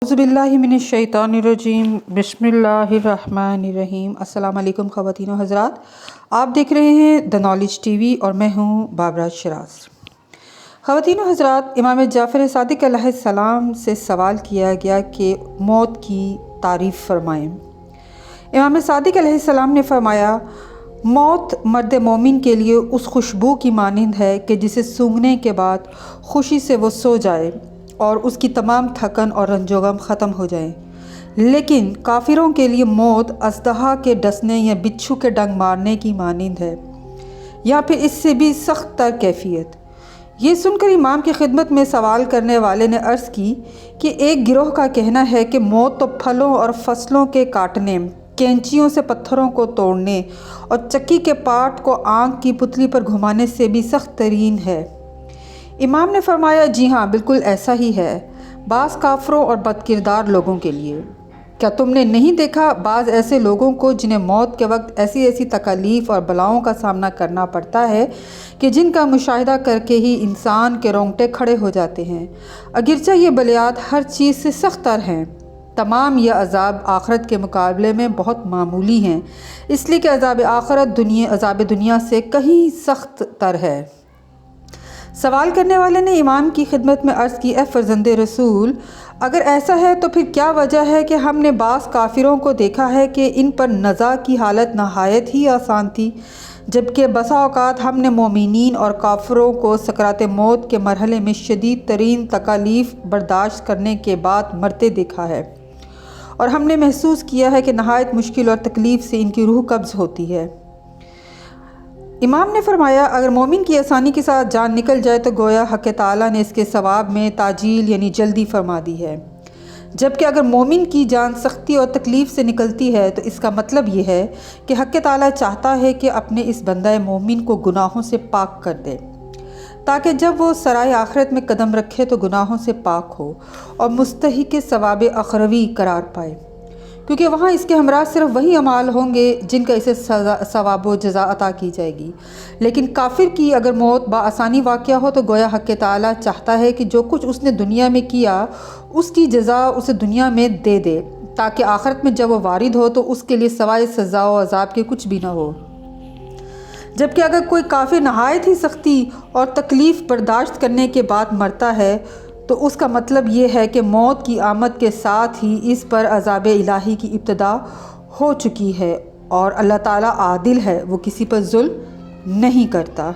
अऊज़ुबिल्लाहि मिनश्शैतानिर्रजीम बिस्मिल्लाहिर्रहमानिर्रहीम। अस्सलाम वालेकुम ख़वातीन और हज़रात, आप देख रहे हैं द नॉलेज टीवी और मैं हूँ बाबरा शराज। ख़वातीन और हज़रात, इमाम जाफ़र सादिक़ अलैहिस्सलाम से सवाल किया गया कि मौत की तारीफ़ फरमाएँ। इमाम सादिक़ अलैहिस्सलाम ने फरमाया, मौत मर्द मोमिन के लिए उस खुशबू की मानिंद है कि जिसे सूंघने के बाद खुशी से वो सो जाए और उसकी तमाम थकन और रंजोगम ख़त्म हो जाए। लेकिन काफिरों के लिए मौत अज़दहा के डसने या बिच्छू के डंग मारने की मानिंद है, या फिर इससे भी सख्त तर कैफियत। ये सुनकर इमाम की खिदमत में सवाल करने वाले ने अर्ज़ की कि एक गिरोह का कहना है कि मौत तो फलों और फसलों के काटने, कैंचियों से पत्थरों को तोड़ने और चक्की के पाट को आँख की पुतली पर घुमाने से भी सख्त तरीन है। इमाम ने फरमाया, जी हाँ, बिल्कुल ऐसा ही है, बाज़ काफरों और बदकिरदार लोगों के लिए। क्या तुमने नहीं देखा बाज़ ऐसे लोगों को जिन्हें मौत के वक्त ऐसी ऐसी तकलीफ़ और बलाओं का सामना करना पड़ता है कि जिनका मुशाहिदा करके ही इंसान के रोंगटे खड़े हो जाते हैं। अगरचे ये बलियात हर चीज़ से सख्त तर हैं, तमाम यह अज़ाब आखरत के मुकाबले में बहुत मामूली हैं, इसलिए कि अज़ाब दुनिया से कहीं सख्त तर है। सवाल करने वाले ने इमाम की खिदमत में अर्ज़ की, ए फ़र्ज़ंदे रसूल, अगर ऐसा है तो फिर क्या वजह है कि हमने बाज़ काफिरों को देखा है कि इन पर नज़ा की हालत नहायत ही आसान थी, जबकि बसा औक़ात हमने मोमिनीन और काफिरों को सकरात मौत के मरहले में शदीद तरीन तकालीफ़ बर्दाश्त करने के बाद मरते देखा है, और हमने महसूस किया है कि नहायत मुश्किल और तकलीफ़ से इनकी रूह कब्ज़ होती है। इमाम ने फरमाया, अगर मोमिन की आसानी के साथ जान निकल जाए तो गोया हक़ ताला ने इसके सवाब में ताजील यानी जल्दी फरमा दी है, जबकि अगर मोमिन की जान सख्ती और तकलीफ़ से निकलती है तो इसका मतलब ये है कि हक़ ताला चाहता है कि अपने इस बंदा मोमिन को गुनाहों से पाक कर दे, ताकि जब वो सराय आखिरत में कदम रखे तो गुनाहों से पाक हो और मुस्तहिक़ सवाब अखरवी करार पाए, क्योंकि वहाँ इसके हमरा सिर्फ वही अमाल होंगे जिनका इसे सवाब व जज़ा अता की जाएगी। लेकिन काफिर की अगर मौत बआसानी वाक़या हो तो गोया हक़ ताला चाहता है कि जो कुछ उसने दुनिया में किया उसकी जज़ा उसे दुनिया में दे दे, ताकि आखिरत में जब वो वारिद हो तो उसके लिए सवाए सज़ा व अज़ाब के कुछ भी ना हो। जबकि अगर कोई काफिर नहायत ही सख्ती और तकलीफ़ बर्दाश्त करने के बाद मरता है तो उसका मतलब ये है कि मौत की आमद के साथ ही इस पर अज़ाब इलाही की इब्तिदा हो चुकी है, और अल्लाह ताला आदिल है, वो किसी पर जुल्म नहीं करता।